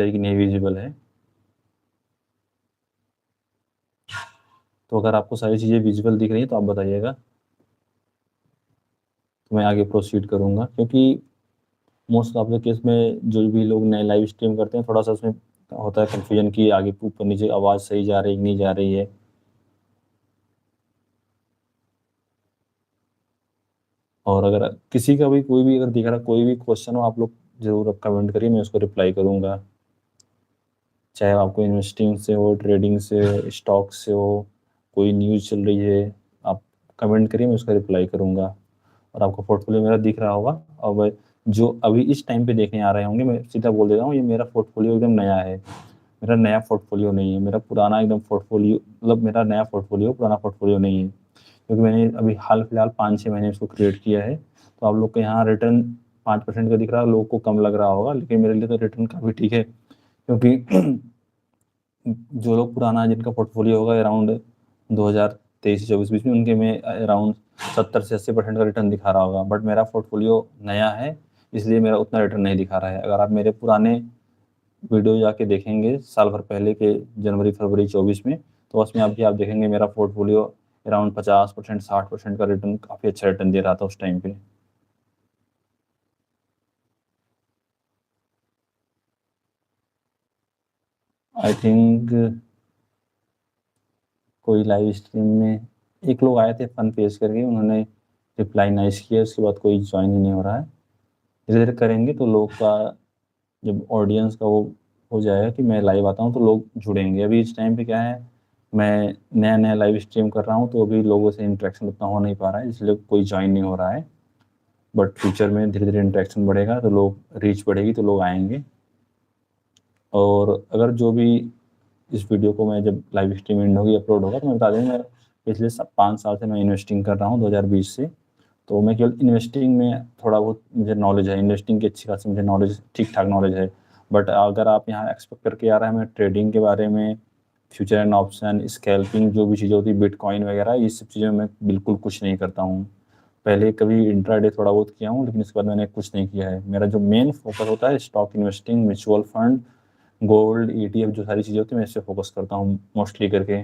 है कि नहीं विजिबल है। तो अगर आपको सारी चीज़ें विजिबल दिख रही हैं तो आप बताइएगा, तो मैं आगे प्रोसीड करूँगा। क्योंकि मोस्ट ऑफ द केस में जो भी लोग नए लाइव स्ट्रीम करते हैं, थोड़ा-सा उसमें होता है कन्फ्यूजन कि आगे ऊपर नीचे आवाज़ सही जा रही है कि नहीं जा रही है। और अगर किसी का भी कोई भी अगर दिख रहा कोई भी क्वेश्चन हो, आप लोग ज़रूर आप कमेंट करिए, मैं उसको रिप्लाई करूँगा। चाहे आपको इन्वेस्टिंग से हो, ट्रेडिंग से हो, स्टॉक से हो, कोई न्यूज़ चल रही है, आप कमेंट करिए, मैं उसका रिप्लाई करूँगा। और आपको पोर्टफोलियो मेरा दिख रहा होगा। और वह जो अभी इस टाइम पे देखने आ रहे होंगे, मैं सीधा बोल देता हूँ, ये मेरा पोर्टफोलियो एकदम नया है। मेरा नया पोर्टफोलियो नहीं है, मेरा पुराना एकदम पोर्टफोलियो, मतलब मेरा नया पोर्टफोलियो, पुराना पोर्टफोलियो नहीं है। क्योंकि मैंने अभी हाल-फिलहाल 5-6 महीने इसको क्रिएट किया है। तो आप लोग को यहाँ रिटर्न 5% का दिख रहा है, लोगों को कम लग रहा होगा, लेकिन मेरे लिए तो रिटर्न काफ़ी ठीक है। क्योंकि जो लोग पुराना जिनका पोर्टफोलियो होगा अराउंड 2023-24 बीच में, उनके में अराउंड 70 से 80% का रिटर्न दिखा रहा होगा। बट मेरा पोर्टफोलियो नया है, इसलिए मेरा उतना रिटर्न नहीं दिखा रहा है। अगर आप मेरे पुराने वीडियो जाके देखेंगे साल भर पहले के जनवरी-फरवरी 24 में, तो उसमें आप देखेंगे मेरा पोर्टफोलियो अराउंड 50%, 60% का रिटर्न, काफ़ी अच्छा रिटर्न दे रहा था उस टाइम पे। आई थिंक कोई लाइव स्ट्रीम में एक लोग आए थे फन पेश करके, उन्होंने रिप्लाई नाइस किया, उसके बाद कोई जॉइन ही नहीं हो रहा है। धीरे-धीरे करेंगे तो लोग का जब ऑडियंस का वो हो जाएगा कि मैं लाइव आता हूँ तो लोग जुड़ेंगे। अभी इस टाइम पे क्या है, मैं नया-नया लाइव स्ट्रीम कर रहा हूँ, तो अभी लोगों से इंटरेक्शन उतना हो नहीं पा रहा है, इसलिए कोई जॉइन नहीं हो रहा है। बट फ्यूचर में धीरे-धीरे इंटरेक्शन बढ़ेगा तो लोग, रीच बढ़ेगी तो लोग आएँगे। और अगर जो भी इस वीडियो को मैं जब लाइव स्ट्रीम एंड होगी, अपलोड होगा, तो मैं बता दूँगा, मैं पिछले 5 साल से मैं इन्वेस्टिंग कर रहा हूँ 2020 से। तो मैं केवल इन्वेस्टिंग में थोड़ा बहुत मुझे नॉलेज है, इन्वेस्टिंग की अच्छी खासी मुझे नॉलेज, ठीक-ठाक नॉलेज है। बट अगर आप यहाँ एक्सपेक्ट करके आ रहे हैं मैं ट्रेडिंग के बारे में, फ्यूचर एंड ऑप्शन, स्कैल्पिंग जो भी चीज़ें होती है, बिटकॉइन वगैरह, ये सब चीज़ें मैं बिल्कुल कुछ नहीं करता हूँ। पहले कभी इंट्राडे थोड़ा बहुत किया हूँ, लेकिन इसके बाद मैंने कुछ नहीं किया है। मेरा जो मेन फोकस होता है stock investing, mutual fund, gold, ETF, जो सारी चीज़ें होती हैं, मैं इस पे फोकस करता हूँ मोस्टली करके।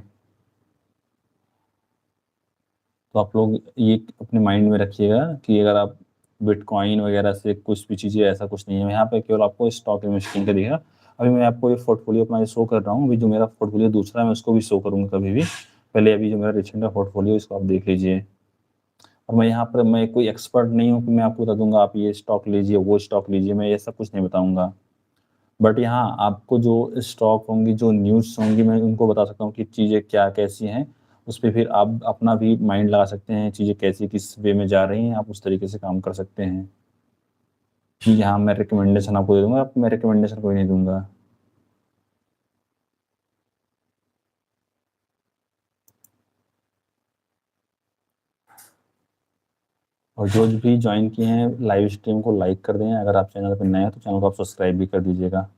तो आप लोग ये अपने माइंड में रखिएगा कि अगर आप बिटकॉइन वगैरह से कुछ भी चीज़ें, ऐसा कुछ नहीं है। यहाँ पे केवल आपको स्टॉक इन्वेस्टिंग का दिखेगा। अभी मैं आपको ये पोर्टफोलियो अपना शो कर रहा हूँ, अभी जो मेरा पोर्टफोलियो दूसरा है मैं उसको भी शो करूँगा कभी भी। पहले अभी जो मेरा रिसेंट का पोर्टफोलियो, इसको आप देख लीजिए। और मैं यहाँ पर मैं कोई एक्सपर्ट नहीं हूँ कि मैं आपको बता दूँगा आप ये स्टॉक लीजिए, वो स्टॉक लीजिए, मैं ऐसा कुछ नहीं बताऊँगा। बट यहाँ आपको जो स्टॉक होंगी, जो न्यूज़ होंगी, मैं उनको बता सकता हूँ कि चीज़ें क्या कैसी हैं। उस पे फिर आप अपना भी माइंड लगा सकते हैं, चीज़ें कैसी किस वे में जा रही हैं, आप उस तरीके से काम कर सकते हैं। कि यहाँ मैं रिकमेंडेशन आपको दे दूँगा, आपको मैं रिकमेंडेशन कोई नहीं दूँगा। और जो भी जॉइन किए हैं लाइव स्ट्रीम को लाइक कर दें, अगर आप चैनल पे नए हैं तो चैनल को आप सब्सक्राइब भी कर दीजिएगा।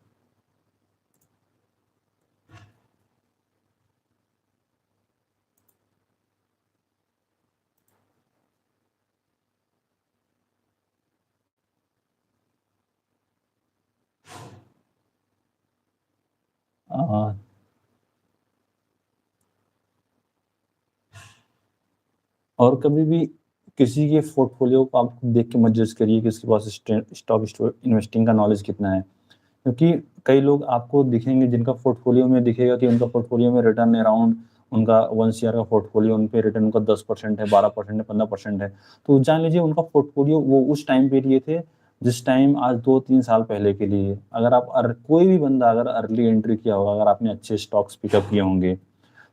अ, और कभी भी किसी के पोर्टफोलियो को आप देख के मत जज करिए कि उसके पास स्टॉक इन्वेस्टिंग का नॉलेज कितना है। क्योंकि कई लोग आपको दिखेंगे जिनका पोर्टफोलियो में दिखेगा कि उनका पोर्टफोलियो में रिटर्न अराउंड, उनका 1 सीआर का पोर्टफोलियो, उन पे रिटर्न उनका 10% है, 12% है, 15% है। तो जान लीजिए उनका पोर्टफोलियो वो उस टाइम पे लिए थे, जिस टाइम आज 2-3 साल पहले के लिए। अगर आप कोई भी बंदा अगर अर्ली एंट्री किया होगा, अगर आपने अच्छे स्टॉक्स पिकअप किए होंगे,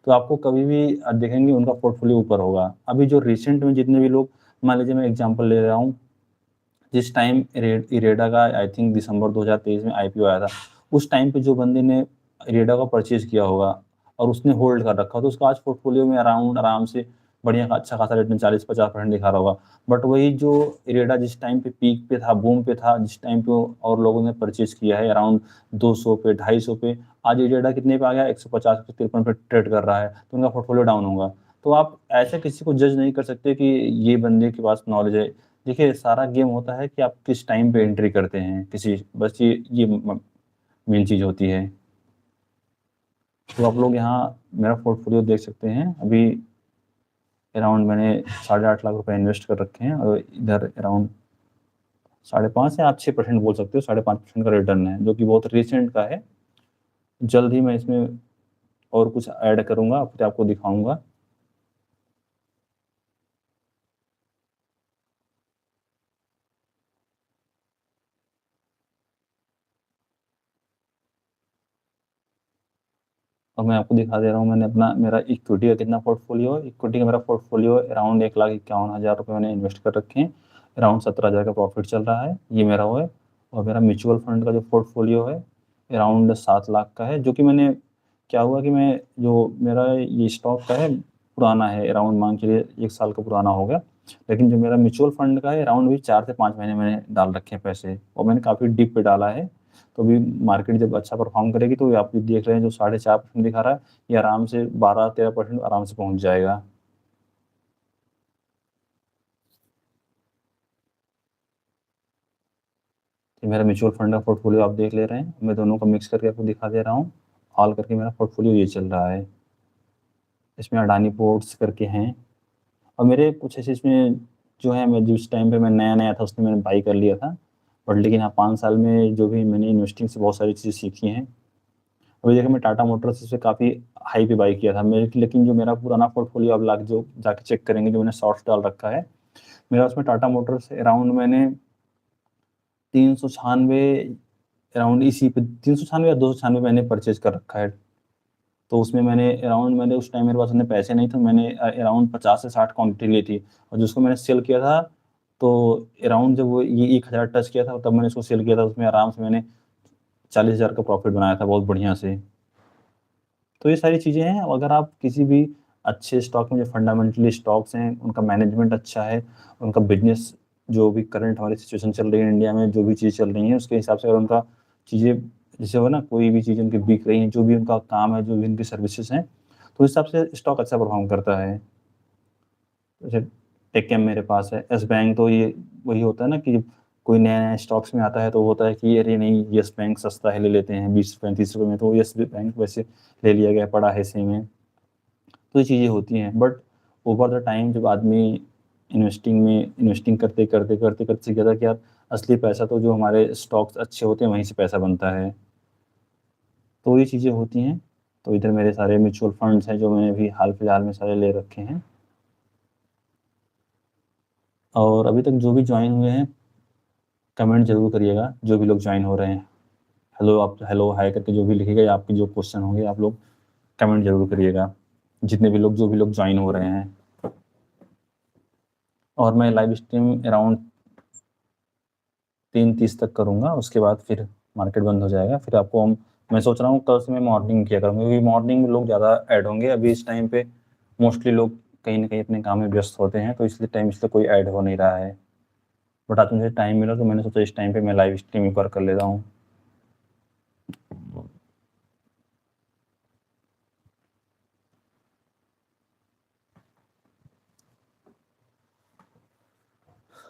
तो आपको कभी भी देखेंगे उनका पोर्टफोलियो ऊपर होगा। अभी जो रिसेंट में जितने भी लोग, मान लीजिए मैं एग्ज़ाम्पल ले रहा हूँ, जिस टाइम इरेडा का आई थिंक दिसंबर 2023 में आईपीओ आया था, उस टाइम पे जो बंदे ने इरेडा का परचेज़ किया होगा और उसने होल्ड कर रखा, तो उसका आज पोर्टफोलियो में अराउंड आराम से बढ़िया अच्छा खासा रिटर्न 40-50% दिखा रहा होगा। बट वही जो इरेडा जिस टाइम पे पीक पे था, बूम पे था, जिस टाइम पे और लोगों ने परचेज़ किया है अराउंड 200 पे, 250 पे, आज इरेडा कितने पे आ गया? 150, 153 पे ट्रेड कर रहा है, तो उनका पोर्टफोलियो डाउन होगा। तो आप ऐसे किसी को जज नहीं कर सकते कि ये बंदे के पास नॉलेज है। देखिए, सारा गेम होता है कि आप किस टाइम पे एंट्री करते हैं, किसी बस ये मेन चीज़ होती है। तो आप लोग यहाँ मेरा पोर्टफोलियो देख सकते हैं। अभी अराउंड मैंने 8.5 लाख रुपए इन्वेस्ट कर रखे हैं और इधर अराउंड 5.5 या आप 6% बोल सकते हो, 5.5% का रिटर्न है, जो कि बहुत रिसेंट का है। जल्द ही मैं इसमें और कुछ ऐड करूँगा, फिर आपको दिखाऊँगा। और मैं आपको दिखा दे रहा हूँ मैंने अपना मेरा इक्विटी का कितना पोर्टफोलियो है। इक्विटी का मेरा पोर्टफोलियो अराउंड 1,51,000 रुपये मैंने इन्वेस्ट कर रखे हैं। अराउंड 17,000 का प्रॉफिट चल रहा है, ये मेरा वो है। और मेरा म्यूचुअल फंड का जो पोर्टफोलियो है अराउंड 7 लाख का है, जो कि मैंने क्या हुआ कि मैं जो मेरा ये स्टॉक का है पुराना है, अराउंड मान के चलिए 1 साल का पुराना हो गया। लेकिन जो मेरा म्यूचुअल फंड का है अराउंड भी 4 से 5 महीने मैंने डाल रखे हैं पैसे, और मैंने काफ़ी डीप पे डाला है। तो अभी मार्केट जब अच्छा परफॉर्म करेगी तो आप भी देख रहे हैं जो 4.5% दिखा रहा है, ये आराम से 12-13% आराम से पहुंच जाएगा। तो मेरा म्यूचुअल फंड का पोर्टफोलियो आप देख ले रहे हैं, मैं दोनों को मिक्स करके आपको दिखा दे रहा हूँ। ऑल करके मेरा पोर्टफोलियो ये चल रहा है। इसमें अडानी पोर्ट्स करके हैं, और मेरे कुछ ऐसे इसमें जो है, मैं जिस टाइम पे मैं नया नया था उसमें मैंने बाई कर लिया था। बट लेकिन हाँ 5 साल में जो भी मैंने इन्वेस्टिंग से बहुत सारी चीज़ें सीखी हैं। अभी देखो मैं टाटा मोटर्स से काफ़ी हाई पे बाई किया था मेरे, लेकिन जो मेरा पुराना पोर्टफोलियो आप लाके जो जाके चेक करेंगे, जो मैंने शॉर्ट्स डाल रखा है मेरा, उसमें टाटा मोटर्स अराउंड मैंने 396 अराउंड इसी पे 396 या 296 मैंने परचेज कर रखा है। तो उसमें मैंने उस टाइम मेरे पास उतने पैसे नहीं थे, मैंने अराउंड 50 से 60 क्वांटिटी ली थी, और जिसको मैंने सेल किया था तो अराउंड जब वो ये 1,000 टच किया था तब मैंने उसको सेल किया था, उसमें आराम से मैंने 40,000 का प्रॉफिट बनाया था बहुत बढ़िया से। तो ये सारी चीज़ें हैं, अगर आप किसी भी अच्छे स्टॉक में जो फंडामेंटली स्टॉक्स हैं, उनका मैनेजमेंट अच्छा है, उनका बिज़नेस जो भी करंट हमारी सिचुएशन चल रही है इंडिया में, जो भी चीज़ चल रही है उसके हिसाब से अगर उनका चीज़ें जैसे हो ना, कोई भी चीज़ उनकी बिक रही है, जो भी उनका काम है, जो भी उनकी सर्विसेज़ हैं, तो उस हिसाब से स्टॉक अच्छा परफ़ॉर्म करता है। जैसे टेक्केम मेरे पास है, येस बैंक, तो ये वही होता है ना कि कोई नया-नया स्टॉक्स में आता है तो होता है कि अरे नहीं, येस बैंक सस्ता है, ले लेते हैं ₹20 ₹35 में, तो येस बैंक वैसे ले लिया गया, पड़ा है इसी में। तो ये चीज़ें होती हैं, बट ओवर द टाइम जब आदमी इन्वेस्टिंग करते सीख जाता है कि यार असली पैसा तो जो हमारे स्टॉक्स अच्छे होते हैं वहीं से पैसा बनता है। तो ये चीज़ें होती हैं। तो इधर मेरे सारे म्यूचुअल फंड्स हैं जो मैंने अभी हाल-फिलहाल में सारे ले रखे हैं। और अभी तक जो भी जॉइन हुए हैं, कमेंट ज़रूर करिएगा, जो भी लोग जॉइन हो रहे हैं। हेलो, हाय करके जो भी लिखिएगा, या आपके जो क्वेश्चन होंगे आप लोग कमेंट ज़रूर करिएगा, जितने भी लोग जो भी लोग जॉइन हो रहे हैं। और मैं लाइव स्ट्रीम अराउंड 3:30 तक करूँगा, उसके बाद फिर मार्केट बंद हो जाएगा। फिर आपको मैं सोच रहा हूँ कल से मैं मॉर्निंग किया करूँगा, क्योंकि मॉर्निंग में लोग ज़्यादा ऐड होंगे। अभी इस टाइम पे मोस्टली लोग कहीं न कहीं अपने काम में व्यस्त होते हैं, तो इसलिए कोई ऐड हो नहीं रहा है। बट आज मुझे टाइम मिला तो मैंने सोचा इस टाइम पे मैं लाइव स्ट्रीम एक बार कर लेता हूँ।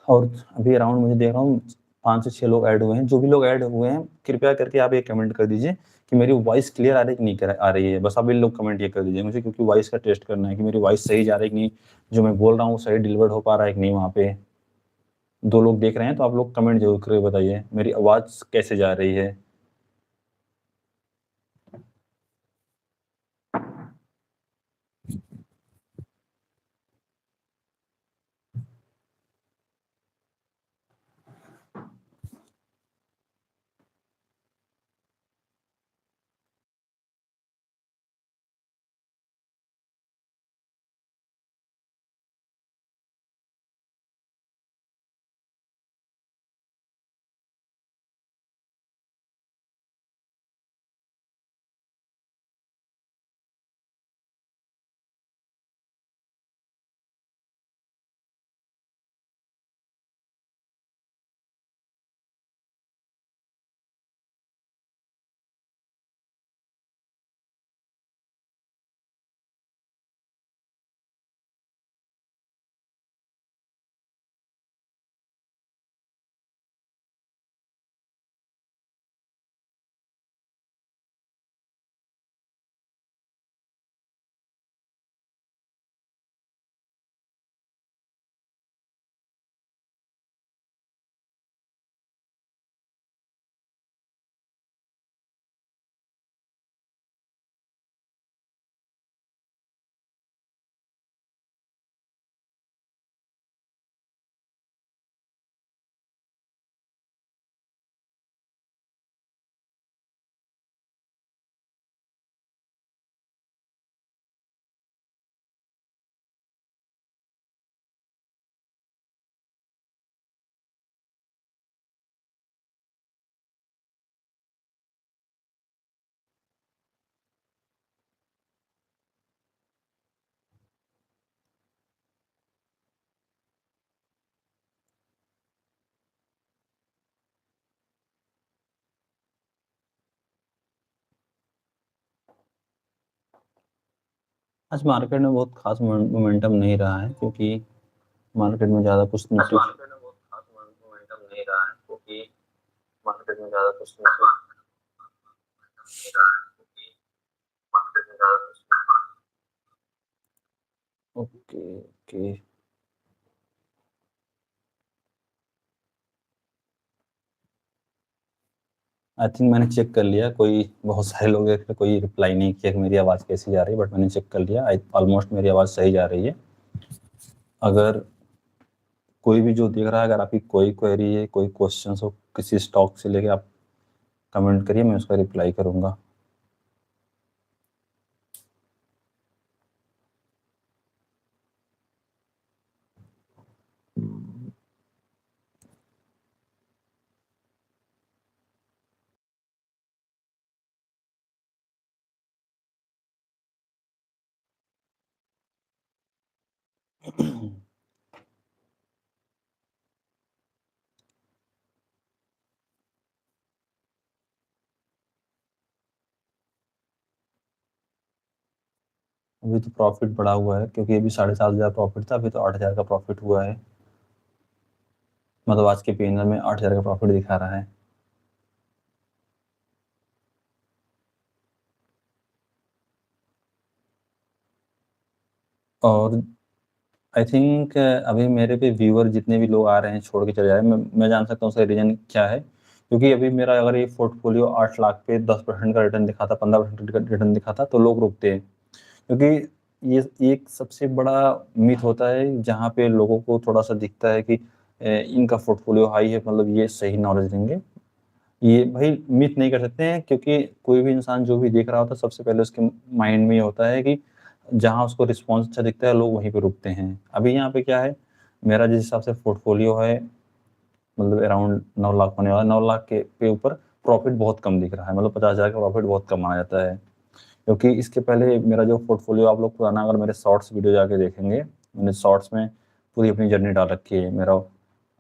और अभी अराउंड मुझे देख रहा हूँ 5 से 6 लोग ऐड हुए हैं। जो भी लोग ऐड हुए हैं, कृपया करके आप एक कमेंट कर दीजिए कि मेरी वॉइस क्लियर आ रही है कि नहीं आ रही है। बस आप इन लोग कमेंट ये कर दीजिए मुझे, क्योंकि वॉइस का टेस्ट करना है कि मेरी वॉइस सही जा रही है कि नहीं, जो मैं बोल रहा हूँ सही डिलीवर्ड हो पा रहा है कि नहीं वहाँ पे। 2 लोग देख रहे हैं तो आप लोग कमेंट ज़रूर करके बताइए मेरी आवाज़ कैसे जा रही है। आज मार्केट में बहुत खास मोमेंटम नहीं रहा है, क्योंकि मार्केट में ज़्यादा कुछ नहीं कुछ मार्केट में बहुत खास मोमेंटम नहीं रहा है, क्योंकि मार्केट में ज़्यादा कुछ नहीं रहा है, क्योंकि मार्केट में ज़्यादा कुछ ओके, ओके। आई थिंक मैंने चेक कर लिया, कोई बहुत सारे लोग हैं, कोई रिप्लाई नहीं किया कि मेरी आवाज़ कैसी जा रही है, बट मैंने चेक कर लिया, ऑलमोस्ट मेरी आवाज़ सही जा रही है। अगर कोई भी जो देख रहा है, अगर आपकी कोई क्वेरी है, कोई क्वेश्चंस हो किसी स्टॉक से लेके, आप कमेंट करिए, मैं उसका रिप्लाई करूँगा। अभी तो प्रॉफिट बढ़ा हुआ है, क्योंकि अभी 7,500 प्रॉफिट था, अभी तो 8,000 का प्रॉफिट हुआ है। मतलब आज के पीएनएल में 8,000 का प्रॉफिट दिखा रहा है। और आई थिंक अभी मेरे पे व्यूअर जितने भी लोग आ रहे हैं छोड़ के चले जा रहे हैं, मैं जान सकता हूँ उसका रीज़न क्या है? क्योंकि अभी मेरा अगर ये पोर्टफोलियो 8 लाख पे 10% का रिटर्न दिखाता, 15% का रिटर्न दिखाता, तो लोग रुकते हैं। क्योंकि ये एक सबसे बड़ा मिथ होता है, जहाँ पे लोगों को थोड़ा-सा दिखता है कि इनका पोर्टफोलियो हाई है, मतलब ये सही नॉलेज देंगे। ये भाई मिथ नहीं कर सकते हैं, क्योंकि कोई भी इंसान जो भी देख रहा होता है, सबसे पहले उसके माइंड में ये होता है कि जहाँ उसको रिस्पॉन्स अच्छा दिखता है, लोग वहीं पे रुकते हैं। अभी यहाँ पे क्या है, मेरा जिस हिसाब से पोर्टफोलियो है, मतलब अराउंड 9 लाख होने वाला है, 9 लाख के ऊपर प्रॉफिट बहुत कम दिख रहा है, मतलब 50,000 का प्रॉफिट बहुत कम आ जाता है। क्योंकि इसके पहले मेरा जो पोर्टफोलियो, आप लोग पुराना अगर मेरे शॉर्ट्स वीडियो जाके देखेंगे, मैंने शॉर्ट्स में पूरी अपनी जर्नी डाल रखी है। मेरा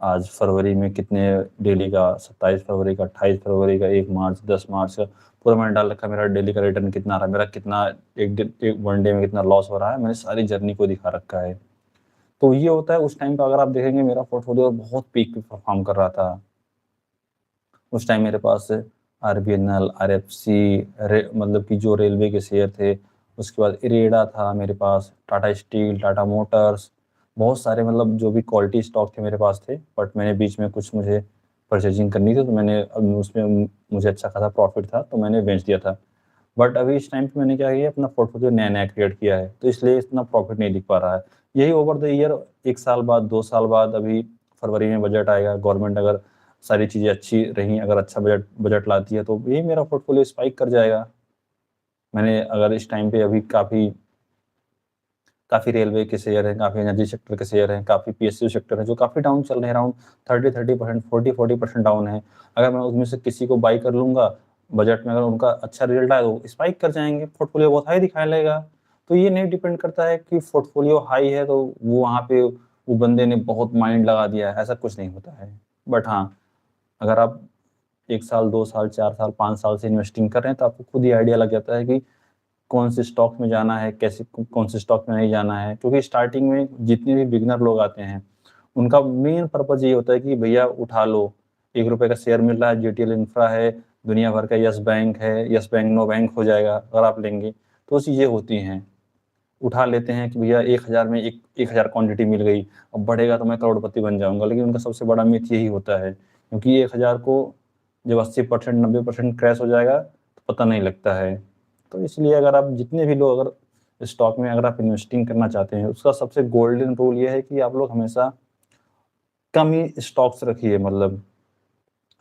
आज फरवरी में कितने डेली का, 27 फरवरी का, 28 फरवरी का, 1 मार्च, 10 मार्च का पूरा मैंने डाल रखा है। मेरा डेली का रिटर्न कितना आ रहा है, मेरा कितना एक वन डे में कितना लॉस हो रहा है, मैंने सारी जर्नी को दिखा रखा है। तो ये होता है, उस टाइम पे अगर आप देखेंगे मेरा पोर्टफोलियो बहुत पीक पे परफॉर्म कर रहा था। उस टाइम मेरे पास आरबीएनएल, आरएफसी, मतलब कि जो रेलवे के शेयर थे, उसके बाद इरेडा था मेरे पास, टाटा स्टील, टाटा मोटर्स, बहुत सारे मतलब जो भी क्वालिटी स्टॉक थे मेरे पास थे। बट मैंने बीच में कुछ मुझे परचेजिंग करनी थी, तो मैंने उसमें मुझे अच्छा खासा प्रॉफिट था, तो मैंने बेच दिया था। बट अभी इस टाइम पे मैंने क्या किया, अपना पोर्टफोलियो नया-नया क्रिएट किया है, तो इसलिए इतना प्रॉफिट नहीं दिख पा रहा है। यही ओवर द ईयर 1 साल बाद, 2 साल बाद, अभी फरवरी में बजट आएगा, गवर्नमेंट अगर सारी चीज़ें अच्छी रहीं, अगर अच्छा बजट बजट लाती है, तो यही मेरा पोर्टफोलियो स्पाइक कर जाएगा। मैंने अगर इस टाइम पे अभी काफ़ी काफ़ी रेलवे के शेयर हैं, काफ़ी एनर्जी सेक्टर के शेयर हैं, काफ़ी पीएसयू सेक्टर है, जो काफ़ी डाउन चल रहे हैं, अराउंड 30% 40% डाउन है। अगर मैं उसमें से किसी को बाई कर लूँगा, बजट में अगर उनका अच्छा रिजल्ट आया, तो स्पाइक कर जाएँगे, पोर्टफोलियो बहुत हाई दिखाने लगेगा। तो ये नहीं डिपेंड करता है कि पोर्टफोलियो हाई है, तो वो वहाँ पे वो बंदे ने बहुत माइंड लगा दिया है, ऐसा कुछ नहीं होता है। बट हाँ, अगर आप 1 साल, 2 साल, 4 साल, 5 साल से इन्वेस्टिंग कर रहे हैं, तो आपको खुद ही आइडिया लग जाता है कि कौन से स्टॉक में जाना है, कैसे कौन से स्टॉक में नहीं जाना है। क्योंकि स्टार्टिंग में जितने भी बिगिनर लोग आते हैं, उनका मेन पर्पज़ ये होता है कि भैया उठा लो, ₹1 का शेयर मिल रहा है, जीटीएल इंफ्रा है, दुनिया भर का यस बैंक है, यस बैंक नो बैंक हो जाएगा अगर आप लेंगे, तो वो चीज़ें होती हैं। उठा लेते हैं कि भैया 1000 में 1000 क्वांटिटी मिल गई, अब बढ़ेगा तो मैं करोड़पति बन जाऊँगा, लेकिन उनका सबसे बड़ा मिथ यही होता है। क्योंकि 1000 को जब 80% 90% क्रैश हो जाएगा, तो पता नहीं लगता है। तो इसलिए अगर आप जितने भी लोग अगर स्टॉक में अगर आप इन्वेस्टिंग करना चाहते हैं, उसका सबसे गोल्डन रूल ये है कि आप लोग हमेशा कम ही स्टॉक्स रखिए। मतलब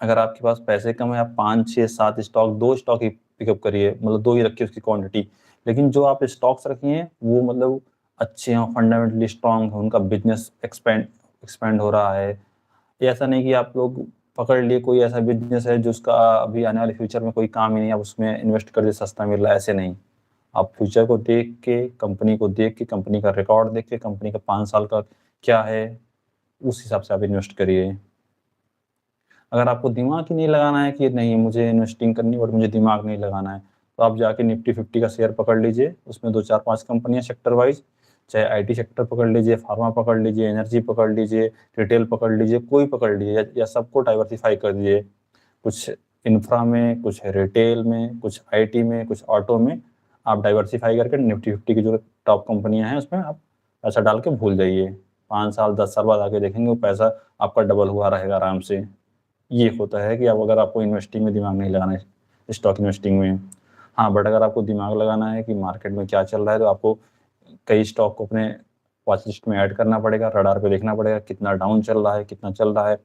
अगर आपके पास पैसे कम है, आप 5, 6, 7 स्टॉक, 2 स्टॉक ही पिकअप करिए, मतलब 2 ही रखिए उसकी क्वांटिटी। लेकिन जो आप स्टॉक्स रखिए वो मतलब अच्छे हों, फंडामेंटली स्ट्रॉन्ग हों, उनका बिज़नेस एक्सपेंड एक्सपेंड हो रहा है। ये ऐसा नहीं कि आप लोग पकड़ लिए कोई ऐसा बिज़नेस है जो उसका अभी आने वाले फ्यूचर में कोई काम ही नहीं है, आप उसमें इन्वेस्ट कर दिए, सस्ता मिल रहा है, ऐसे नहीं। आप फ्यूचर को देख के, कंपनी को देख के, कंपनी का रिकॉर्ड देख के, कंपनी का 5 साल का क्या है, उस हिसाब से आप इन्वेस्ट करिए। अगर आपको दिमाग ही नहीं लगाना है कि नहीं मुझे इन्वेस्टिंग करनी है, बट मुझे दिमाग नहीं लगाना है, तो आप जाके निफ्टी 50 का शेयर पकड़ लीजिए, उसमें 2 4 5 कंपनियाँ सेक्टर वाइज़, चाहे आईटी सेक्टर पकड़ लीजिए, फार्मा पकड़ लीजिए, एनर्जी पकड़ लीजिए, रिटेल पकड़ लीजिए, कोई पकड़ लीजिए या सबको डाइवर्सिफ़ाई कर दीजिए। कुछ इंफ्रा में, कुछ रिटेल में, कुछ आईटी में, कुछ ऑटो में, आप डाइवर्सिफ़ाई करके निफ्टी 50 की जो टॉप कंपनियाँ हैं, उसमें आप पैसा डाल के भूल जाइए। 5 साल, 10 साल बाद आके देखेंगे वो पैसा आपका डबल हुआ रहेगा आराम से। ये होता है कि अब अगर आपको इन्वेस्टिंग में दिमाग नहीं लगाना है, स्टॉक इन्वेस्टिंग में। हाँ, बट अगर आपको दिमाग लगाना है कि मार्केट में क्या चल रहा है, तो आपको कई स्टॉक को अपने वॉच लिस्ट में ऐड करना पड़ेगा, रडार पे देखना पड़ेगा, कितना डाउन चल रहा है, कितना चल रहा है।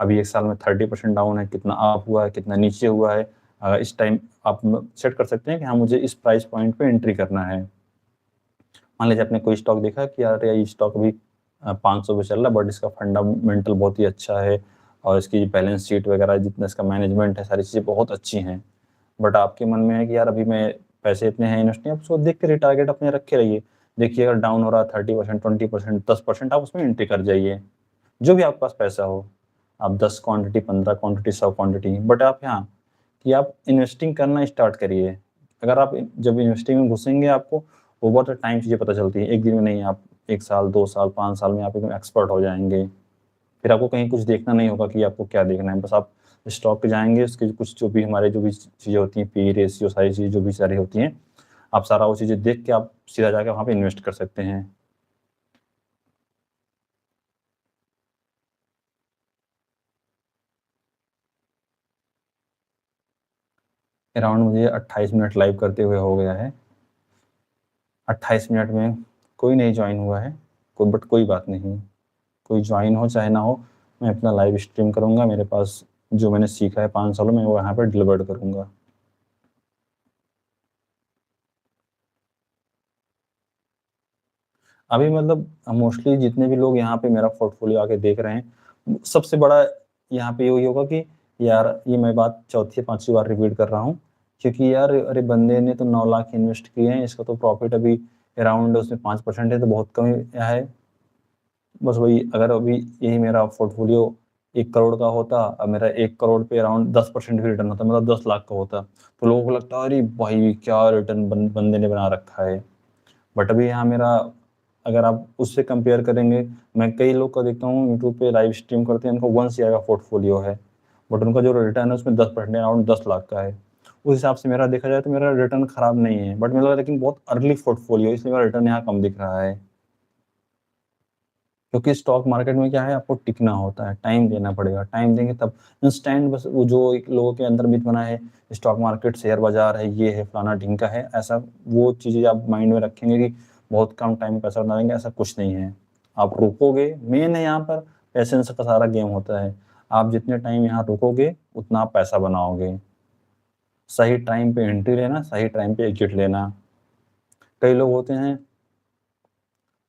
अभी 1 साल में 30% डाउन है, कितना अप हुआ है, कितना नीचे हुआ है। इस टाइम आप सेट कर सकते हैं कि हाँ, मुझे इस प्राइस पॉइंट पे एंट्री करना है। मान लीजिए आपने कोई स्टॉक देखा कि यार ये स्टॉक अभी 500 पे चल रहा है, बट इसका फंडामेंटल बहुत ही अच्छा है और इसकी बैलेंस शीट वगैरह जितना इसका मैनेजमेंट है, सारी चीज़ें बहुत अच्छी हैं। बट आपके मन में है कि यार अभी मैं पैसे इतने हैं इन्वेस्ट नहीं, आप उसको देख के रिटारगेट अपने रखे रहिए। देखिए अगर डाउन हो रहा है 30%, 20%, 10%, आप उसमें एंट्री कर जाइए। जो भी आपके पास पैसा हो, आप 10 क्वांटिटी, 15 क्वांटिटी, 100 क्वांटिटी, बट आप यहाँ कि आप इन्वेस्टिंग करना स्टार्ट करिए। अगर आप जब इन्वेस्टिंग में घुसेंगे, आपको ओवर द टाइम चीज़ें पता चलती हैं। एक दिन में नहीं, आप 1 साल, 2 साल, 5 साल में आप एकदम एक्सपर्ट हो जाएँगे। फिर आपको कहीं कुछ देखना नहीं होगा कि आपको क्या देखना है। बस आप स्टॉक पे जाएँगे, उसके कुछ जो भी हमारे जो भी चीज़ें होती हैं, पी रेशियो, सारी चीज़ें जो भी सारी होती हैं, आप सारा वो चीज़ें देख के आप सीधा जाके वहाँ पे इन्वेस्ट कर सकते हैं। अराउंड मुझे 28 मिनट लाइव करते हुए हो गया है। 28 मिनट में कोई नहीं जॉइन हुआ है, कोई बात नहीं। कोई जॉइन हो चाहे ना हो, मैं अपना लाइव स्ट्रीम करूँगा। मेरे पास जो मैंने सीखा है 5 सालों में, वो यहाँ पे डिलीवर्ड करूँगा। अभी मतलब मोस्टली जितने भी लोग यहाँ पे मेरा पोर्टफोलियो आके देख रहे हैं, सबसे बड़ा यहाँ पे यही होगा कि यार ये मैं बात चौथी या पाँचवीं बार रिपीट कर रहा हूँ, क्योंकि यार अरे बंदे ने तो 9 लाख इन्वेस्ट किए हैं, इसका तो प्रॉफिट अभी अराउंड उसमें 5% है, तो बहुत कम ही है। बस वही, अगर अभी यही मेरा पोर्टफोलियो 1 करोड़ का होता, अब मेरा 1 करोड़ पे अराउंड 10% भी रिटर्न होता, मतलब 10 लाख का होता, तो लोगों को लगता अरे भाई क्या रिटर्न बंदे ने बना रखा है। बट अभी यहाँ मेरा, अगर आप उससे कंपेयर करेंगे, मैं कई लोग का देखता हूँ यूट्यूब पे लाइव स्ट्रीम करते हैं, उनका 1 शेयर का पोर्टफोलियो है, बट उनका जो रिटर्न है उसमें 10% अराउंड 10 लाख का है। उस हिसाब से मेरा देखा जाए तो मेरा रिटर्न खराब नहीं है, बट मेरा लेकिन बहुत अर्ली पोर्टफोलियो है, इसलिए मेरा रिटर्न यहाँ कम दिख रहा है। क्योंकि स्टॉक मार्केट में क्या है, आपको टिकना होता है, टाइम देना पड़ेगा, टाइम देंगे तब इंस्टेंट, बस वो जो एक लोगों के अंदर मिथ बना है, स्टॉक मार्केट शेयर बाजार है, ये है, फलाना ढिमका है, ऐसा वो चीज़ें आप माइंड में रखेंगे कि बहुत कम टाइम में पैसा बना देंगे, ऐसा कुछ नहीं है। आप रुकोगे, मेन है यहाँ पर पेशेंस का सारा गेम होता है। आप जितने टाइम यहाँ रुकोगे, उतना आप पैसा बनाओगे। सही टाइम पे एंट्री लेना, सही टाइम पे एग्जिट लेना। कई लोग होते हैं,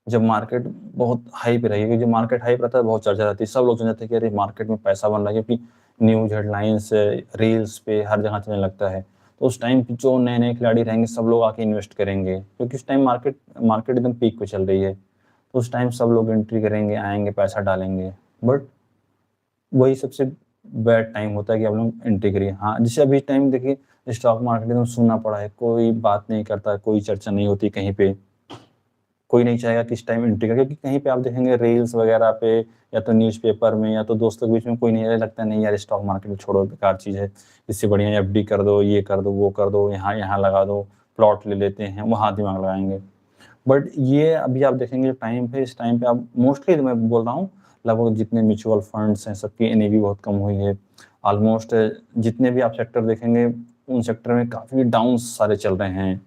जब मार्केट बहुत हाई पे रहेगी, जब मार्केट हाई पे रहता है बहुत चर्चा रहती है, सब लोग समझते हैं कि अरे मार्केट में पैसा बन रहा है, क्योंकि न्यूज़ हेडलाइंस रील्स पे हर जगह चलने लगता है। तो उस टाइम पे जो नए-नए खिलाड़ी रहेंगे, सब लोग आके इन्वेस्ट करेंगे, क्योंकि उस टाइम मार्केट मार्केट एकदम पीक पे चल रही है। तो उस टाइम सब लोग एंट्री करेंगे, आएँगे, पैसा डालेंगे। बट वही सबसे बैड टाइम होता है कि आप लोग एंट्री करिए। हाँ, जैसे अभी टाइम देखिए, स्टॉक मार्केट एकदम सूना पड़ा है, कोई बात नहीं करता, कोई चर्चा नहीं होती कहीं पे। कोई नहीं चाहेगा कि इस टाइम एंट्री करे, क्योंकि कहीं पे आप देखेंगे रील्स वगैरह पे, या तो न्यूज़पेपर में, या तो दोस्तों के बीच में, कोई नहीं लगता है, नहीं यार स्टॉक मार्केट में छोड़ो, बेकार चीज़ है, इससे बढ़िया एफडी कर दो, ये कर दो, वो कर दो, यहाँ यहाँ लगा दो, प्लॉट ले लेते हैं, वहाँ दिमाग लगाएंगे। बट ये अभी आप देखेंगे टाइम पे, इस टाइम पे आप मोस्टली, मैं बोल रहा हूँ, लगभग जितने म्यूचुअल फंड्स हैं, सबकी एनएवी बहुत कम हुई है। ऑलमोस्ट जितने भी आप सेक्टर देखेंगे, उन सेक्टर में काफ़ी डाउन सारे चल रहे हैं।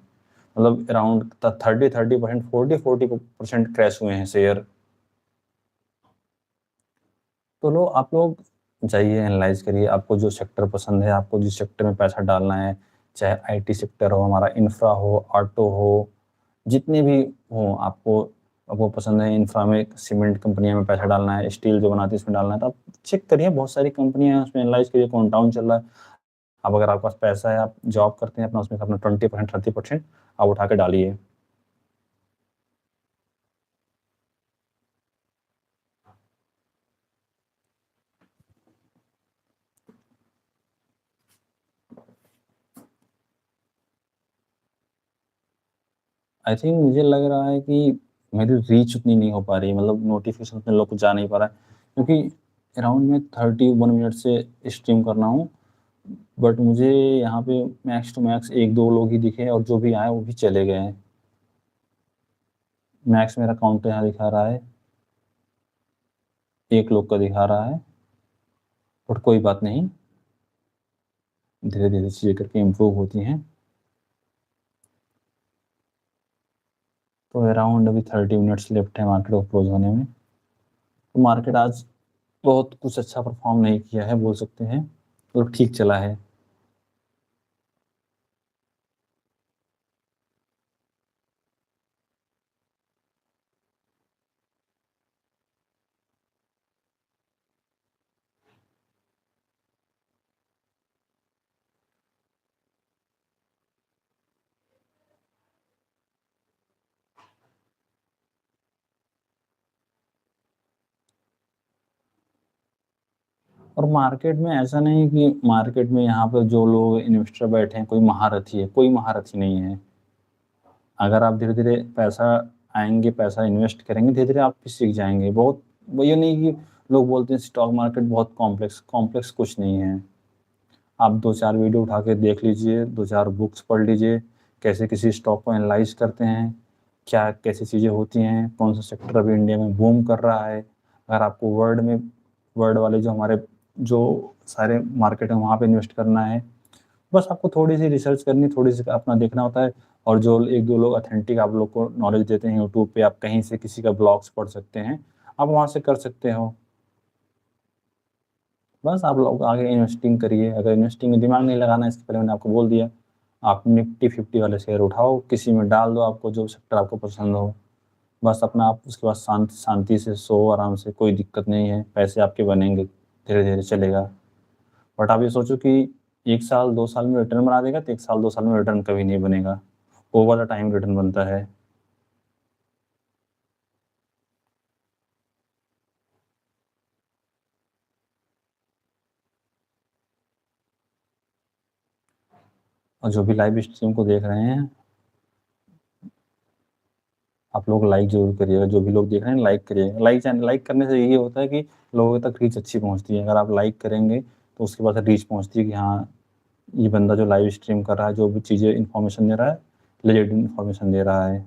मतलब अराउंड 30% 40% क्रैश हुए हैं शेयर। तो आप लोग जाइए, एनालाइज़ करिए, आपको जो सेक्टर पसंद है, आपको जिस सेक्टर में पैसा डालना है, चाहे आईटी सेक्टर हो, हमारा इंफ्रा हो, ऑटो हो, जितने भी हों, आपको आपको पसंद है, इंफ्रा में सीमेंट कंपनियों में पैसा डालना है, स्टील जो बनाती है उसमें डालना है, तो आप चेक करिए, बहुत सारी कंपनियाँ हैं, उसमें एनालाइज़ करिए कौन डाउन चल रहा है। अब अगर आपके पास पैसा है, आप जॉब करते हैं अपना, उसमें से अपना 20% 30% आप उठा के डालिए। आई थिंक मुझे लग रहा है कि मेरी रीच उतनी नहीं हो पा रही है, मतलब नोटिफ़िकेशन उतने लोग को जा नहीं पा रहा है, क्योंकि अराउंड मैं 31 मिनट से स्ट्रीम कर रहा हूँ, बट मुझे यहाँ पे मैक्स टू मैक्स 1-2 लोग ही दिखे और जो भी आए वो भी चले गए हैं। मैक्स मेरा काउंट यहाँ दिखा रहा है, 1 लोग का दिखा रहा है, बट कोई बात नहीं, धीरे-धीरे चीज़ें करके इम्प्रूव होती हैं। तो अराउंड अभी 30 मिनट्स लेफ्ट है मार्केट को क्लोज़ होने में। तो मार्केट आज बहुत कुछ अच्छा परफ़ॉर्म नहीं किया है बोल सकते हैं, मतलब ठीक चला है। और मार्केट में ऐसा नहीं है कि मार्केट में यहाँ पे जो लोग इन्वेस्टर बैठे हैं, कोई महारथी है, कोई महारथी नहीं है। अगर आप धीरे-धीरे पैसा आएँगे, पैसा इन्वेस्ट करेंगे, धीरे-धीरे आप भी सीख जाएँगे। बहुत वो ये नहीं कि लोग बोलते हैं स्टॉक मार्केट बहुत कॉम्प्लेक्स, कॉम्प्लेक्स कुछ नहीं है। आप 2-4 वीडियो उठा के देख लीजिए, 2-4 बुक्स पढ़ लीजिए, कैसे किसी स्टॉक को एनालाइज़ करते हैं, क्या कैसी चीज़ें होती हैं, कौन-सा सेक्टर अभी इंडिया में बूम कर रहा है। अगर आपको वर्ल्ड वाले जो हमारे जो सारे मार्केट हैं, वहाँ पे इन्वेस्ट करना है, बस आपको थोड़ी-सी रिसर्च करनी, थोड़ी-सी अपना देखना होता है और जो 1-2 लोग ऑथेंटिक आप लोग को नॉलेज देते हैं यूट्यूब पे, आप कहीं से किसी का ब्लॉग्स पढ़ सकते हैं, आप वहाँ से कर सकते हो। बस आप लोग आगे इन्वेस्टिंग करिए, अगर इन्वेस्टिंग में दिमाग नहीं लगाना है, इससे पहले मैंने आपको बोल दिया, आप निफ्टी 50 वाले शेयर उठाओ, किसी में डाल दो आपको जो सेक्टर आपको पसंद हो। बस अपना आप उसके बाद शांति से सो आराम से, कोई दिक्कत नहीं है, पैसे आपके बनेंगे, धीरे-धीरे चलेगा। बट आप ये सोचो कि 1 साल, 2 साल में रिटर्न बना देगा, तो 1 साल, 2 साल में रिटर्न कभी नहीं बनेगा। ओवर द टाइम रिटर्न बनता है। और जो भी लाइव स्ट्रीम को देख रहे हैं, आप लोग लाइक ज़रूर करिएगा, जो भी लोग देख रहे हैं लाइक करिएगा। लाइक करने से यही होता है कि लोगों तक रीच अच्छी पहुँचती है। अगर आप लाइक करेंगे, तो उसके बाद रीच पहुँचती है कि हाँ, ये बंदा जो लाइव स्ट्रीम कर रहा है, जो भी चीज़ें इन्फॉर्मेशन दे रहा है, लेजिट इन्फॉर्मेशन दे रहा है।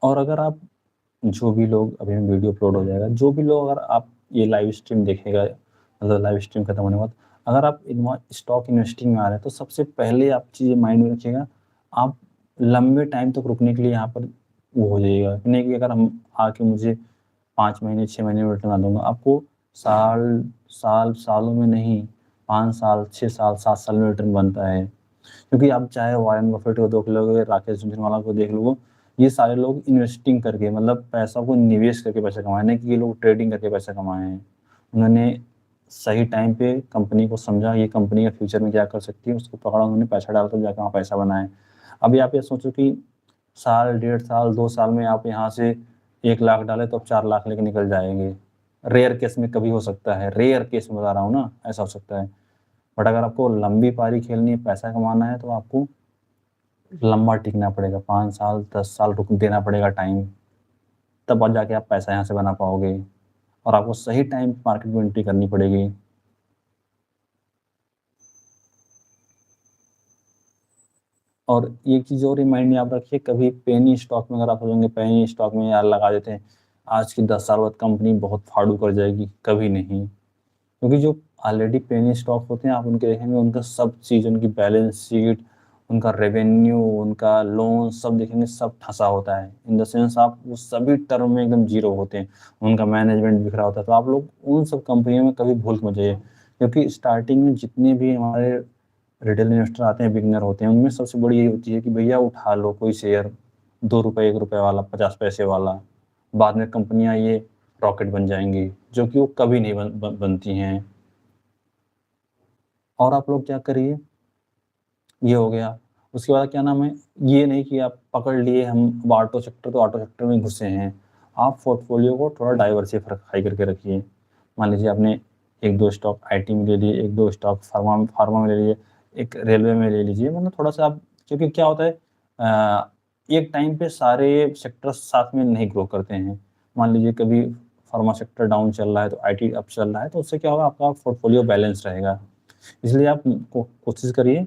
और अगर आप जो भी लोग अभी वीडियो अपलोड हो जाएगा, जो भी लोग अगर आप ये लाइव स्ट्रीम देखेगा, मतलब लाइव स्ट्रीम खत्म होने के बाद, अगर आप स्टॉक इन्वेस्टिंग में आ रहे हैं, तो सबसे पहले आप चीज़ें माइंड में रखिएगा, आप लंबे टाइम तक रुकने के लिए यहाँ पर वो हो जाइएगा। नहीं कि अगर हम आके मुझे 5 महीने, 6 महीने में रिटर्न आ दूँगा, आपको सालों में नहीं, 5 साल, 6 साल, 7 साल में रिटर्न बनता है। क्योंकि आप चाहे वॉरेन बफेट को देख लोगे, राकेश झुनझुनवाला को देख लो, ये सारे लोग इन्वेस्टिंग करके मतलब पैसा को निवेश करके पैसा कमाए, नहीं कि ये लोग ट्रेडिंग करके पैसा कमाए हैं। उन्होंने सही टाइम पे कंपनी को समझा, ये कंपनी का फ्यूचर में क्या कर सकती है, उसको पकड़ा, उन्होंने पैसा डाल कर जाके वहाँ पैसा बनाया। अभी आप ये सोचो कि साल, डेढ़ साल, 2 साल में आप यहाँ से 1 लाख डाले तो आप 4 लाख लेके निकल जाएँगे। रेयर केस में कभी हो सकता है, रेयर केस में बता रहा हूँ ना, ऐसा हो सकता है। बट अगर आपको लंबी पारी खेलनी है, पैसा कमाना है, तो आपको लंबा टिकना पड़ेगा, 5 साल, 10 साल रुक देना पड़ेगा टाइम, तब और जाके आप पैसा यहाँ से बना पाओगे और आपको सही टाइम मार्केट में एंट्री करनी पड़ेगी। और एक चीज़ और रिमाइंड में आप रखिए, कभी पेनी स्टॉक में अगर आप सोचेंगे पेनी स्टॉक में यार लगा देते हैं, आज की 10 साल बाद कंपनी बहुत फाड़ू कर जाएगी, कभी नहीं। क्योंकि जो ऑलरेडी पेनी स्टॉक होते हैं, आप उनके देखेंगे, उनका सब चीज़, उनकी बैलेंस शीट, उनका रेवेन्यू, उनका लोन, सब देखेंगे, सब ठसा होता है। इन द सेंस आप वो सभी टर्म में एकदम ज़ीरो होते हैं, उनका मैनेजमेंट बिखरा होता है। तो आप लोग उन सब कंपनियों में कभी भूल मत जाइए, क्योंकि स्टार्टिंग में जितने भी हमारे रिटेल इन्वेस्टर आते हैं, बिगिनर होते हैं, उनमें सबसे बड़ी यही होती है कि भैया उठा लो कोई शेयर, ₹2 ₹1 वाला, 50 पैसे वाला, बाद में कंपनियाँ ये रॉकेट बन जाएँगी, जो कि वो कभी नहीं बनती हैं। और आप लोग क्या करिए, ये हो गया। उसके बाद क्या नाम है, ये नहीं कि आप पकड़ लिए हम अब ऑटो सेक्टर, तो ऑटो सेक्टर में घुसे हैं। आप पोर्टफोलियो को थोड़ा डाइवर्सिफ़ाई करके रखिए। मान लीजिए आपने 1-2 स्टॉक आईटी में ले लिए, 1-2 स्टॉक फार्मा में ले लिए, एक रेलवे में ले लीजिए। मतलब थोड़ा-सा आप, क्योंकि क्या होता है, एक टाइम पे सारे सेक्टर साथ में नहीं ग्रो करते हैं। मान लीजिए कभी फार्मा सेक्टर डाउन चल रहा है, तो आईटी अप चल रहा है, तो उससे क्या होगा, आपका पोर्टफोलियो बैलेंस रहेगा। इसलिए आप कोशिश करिए,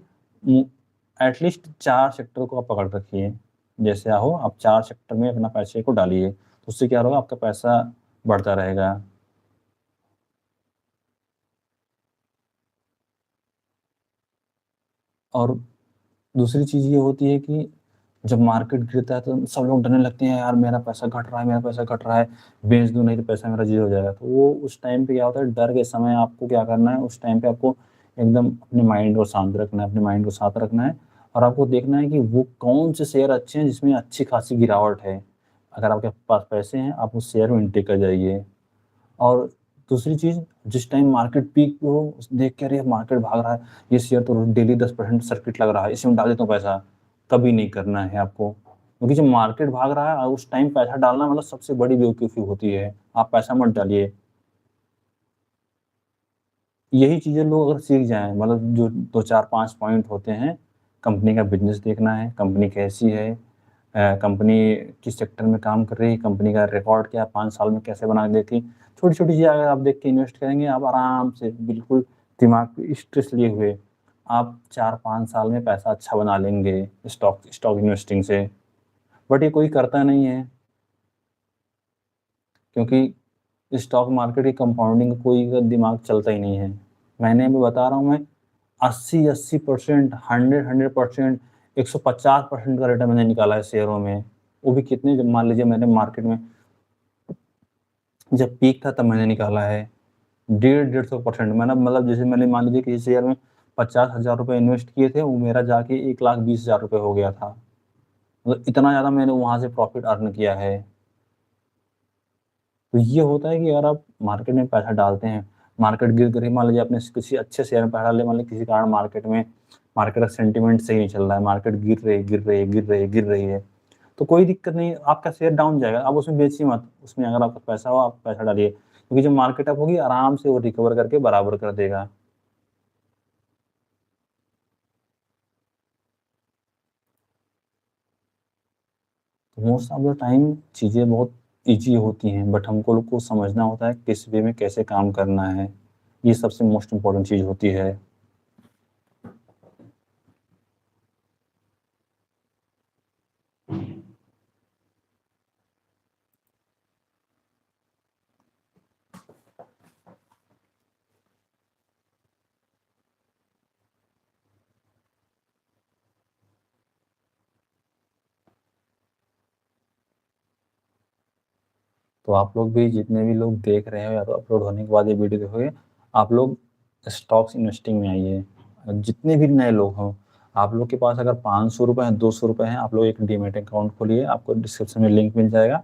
एटलीस्ट 4 सेक्टर को आप पकड़ रखिए। जैसे हो आप 4 सेक्टर में अपना पैसे को डालिए, तो उससे क्या होगा, आपका पैसा बढ़ता रहेगा। और दूसरी चीज़ ये होती है कि जब मार्केट गिरता है, तो सब लोग डरने लगते हैं, यार मेरा पैसा घट रहा है, मेरा पैसा घट रहा है, बेच दूँ नहीं तो पैसा मेरा ज़ीरो हो जाएगा। तो वो उस टाइम पे क्या होता है, डर के समय आपको क्या करना है, उस टाइम पे आपको एकदम अपने माइंड को शांत रखना है, अपने माइंड को शांत रखना है, और आपको देखना है कि वो कौन से शेयर अच्छे हैं जिसमें अच्छी खासी गिरावट है। अगर आपके पास पैसे हैं, आप उस शेयर में एंट्री कर जाइए। और दूसरी चीज़, जिस टाइम मार्केट पीक पे हो, देख के अरे मार्केट भाग रहा है, ये शेयर तो डेली 10% सर्किट लग रहा है, इसमें डाल देता हूँ पैसा, कभी नहीं करना है आपको। क्योंकि जब मार्केट भाग रहा है, उस टाइम पैसा डालना मतलब सबसे बड़ी बेवकूफ़ी होती है। आप पैसा मत डालिए। यही चीज़ें लोग अगर सीख जाएँ, मतलब जो 2, 4, 5 पॉइंट होते हैं, कंपनी का बिज़नेस देखना है, कंपनी कैसी है, कंपनी किस सेक्टर में काम कर रही है, कंपनी का रिकॉर्ड क्या है, 5 साल में कैसे बना के देती है। छोटी-छोटी चीज़ें अगर आप देख के इन्वेस्ट करेंगे, आप आराम से बिल्कुल दिमाग पे स्ट्रेस लिए हुए, आप 4-5 साल में पैसा अच्छा बना लेंगे स्टॉक स्टॉक इन्वेस्टिंग से। बट ये कोई करता नहीं है, क्योंकि स्टॉक मार्केट की कंपाउंडिंग का कोई का दिमाग चलता ही नहीं है। मैंने अभी बता रहा हूँ मैं, 80-80%, 100-100%, 150% का रिटर्न मैंने निकाला है शेयरों में। वो भी कितने, जब मान लीजिए मैंने मार्केट में जब पीक था तब मैंने निकाला है। 150-150% मैंने, मतलब जैसे मैंने मान लीजिए किसी शेयर में ₹50,000 इन्वेस्ट किए थे, वो मेरा जाके ₹1,20,000 हो गया था। मतलब इतना ज़्यादा मैंने वहाँ से प्रॉफ़िट अर्न किया है। तो ये होता है कि अगर आप मार्केट में पैसा डालते हैं, मार्केट गिर रही है, मान लीजिए आपने किसी अच्छे शेयर में पैसा डाला, मान लीजिए किसी कारण मार्केट का सेंटीमेंट सही नहीं चल रहा है, मार्केट गिर रही है, गिर रही है, गिर रही है, गिर रही है, तो कोई दिक्कत नहीं, आपका शेयर डाउन जाएगा, आप उसमें बेचिए मत। उसमें अगर आपका पैसा हो, आप पैसा डालिए, क्योंकि जब मार्केट अप होगी, आराम से वो रिकवर करके बराबर कर देगा। तो मोस्ट ऑफ द टाइम चीज़ें बहुत ईज़ी होती हैं, बट हमको लोग को समझना होता है किस वे में कैसे काम करना है। ये सबसे मोस्ट इम्पोर्टेंट चीज़ होती है। तो आप लोग भी, जितने भी लोग देख रहे हो या तो अपलोड होने के बाद ये वीडियो देखोगे, आप लोग स्टॉक्स इन्वेस्टिंग में आइए। जितने भी नए लोग हों, आप लोग के पास अगर ₹500 हैं, ₹200 हैं, आप लोग एक डीमैट अकाउंट खोलिए, आपको डिस्क्रिप्शन में लिंक मिल जाएगा।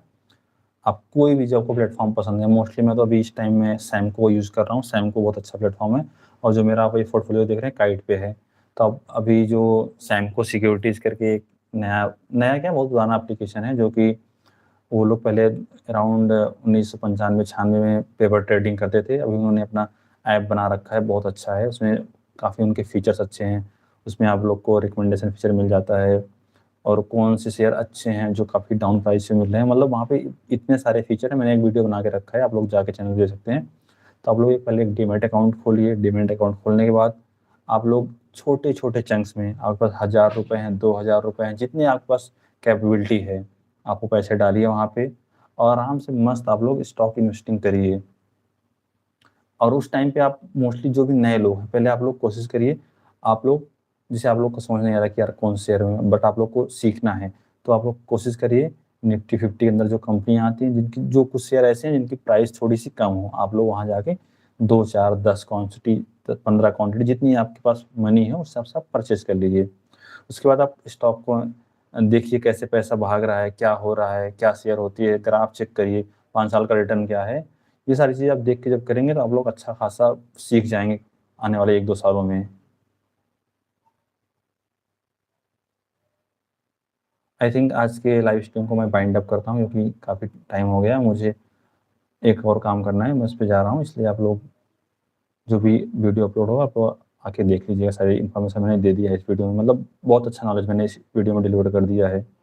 आप कोई भी जो आपको प्लेटफ़ॉर्म पसंद है, मोस्टली मैं तो अभी इस टाइम में सैमको यूज़ कर रहा हूँ, सैमको बहुत अच्छा प्लेटफ़ॉर्म है, और जो मेरा आप ये पोर्टफोलियो देख रहे हैं, काइट पे है। तो अब अभी जो सैमको सिक्योरिटीज़ करके एक नया नया क्या, बहुत पुराना एप्लीकेशन है, जो कि वो लोग पहले अराउंड 1995-96 में पेपर ट्रेडिंग करते थे। अभी उन्होंने अपना ऐप बना रखा है, बहुत अच्छा है। उसमें काफ़ी उनके फीचर्स अच्छे हैं। उसमें आप लोग को रिकमेंडेशन फीचर मिल जाता है। और कौन से शेयर अच्छे हैं जो काफ़ी डाउन प्राइस से मिल रहे हैं, मतलब वहाँ पे इतने सारे फीचर हैं। मैंने एक वीडियो बना के रखा है, आप लोग जाके चैनल देख सकते हैं। तो आप लोग पहले एक डीमैट अकाउंट खोलिए। डीमैट अकाउंट खोलने के बाद आप लोग छोटे-छोटे चंक्स में, आपके पास ₹1000 हैं, ₹2000 हैं, जितनी आपके पास कैपेबिलिटी है, आप वो पैसे डालिए वहाँ पे और आराम से मस्त आप लोग स्टॉक इन्वेस्टिंग करिए। और उस टाइम पे आप मोस्टली जो भी नए लोग हैं, पहले आप लोग कोशिश करिए, आप लोग जैसे आप लोग को समझ नहीं आ रहा कि यार कौन से शेयर में, बट आप लोग को सीखना है, तो आप लोग कोशिश करिए निफ्टी 50 के अंदर जो कंपनियाँ आती हैं, जिनकी जो कुछ शेयर ऐसे हैं जिनकी प्राइस थोड़ी-सी कम हो, आप लोग वहाँ जाके 2, 4, 10 क्वांटिटी 15 क्वांटिटी जितनी आपके पास मनी है, उस हिसाब से आप परचेज़ कर लीजिए। उसके बाद आप स्टॉक को देखिए कैसे पैसा भाग रहा है, क्या हो रहा है, क्या शेयर होती है, ग्राफ चेक करिए, 5 साल का रिटर्न क्या है। ये सारी चीज़ें आप देख के जब करेंगे तो आप लोग अच्छा खासा सीख जाएँगे आने वाले 1-2 सालों में। आई थिंक आज के लाइव स्ट्रीम को मैं वाइंड अप करता हूँ क्योंकि काफ़ी टाइम हो गया, मुझे एक और काम करना है, मैं उस पे जा रहा हूँ। इसलिए आप लोग जो भी वीडियो अपलोड होगा आप लोग आके देख लीजिएगा, सारी इन्फॉर्मेशन मैंने दे दिया है इस वीडियो में, मतलब बहुत अच्छा नॉलेज मैंने इस वीडियो में डिलीवर कर दिया है।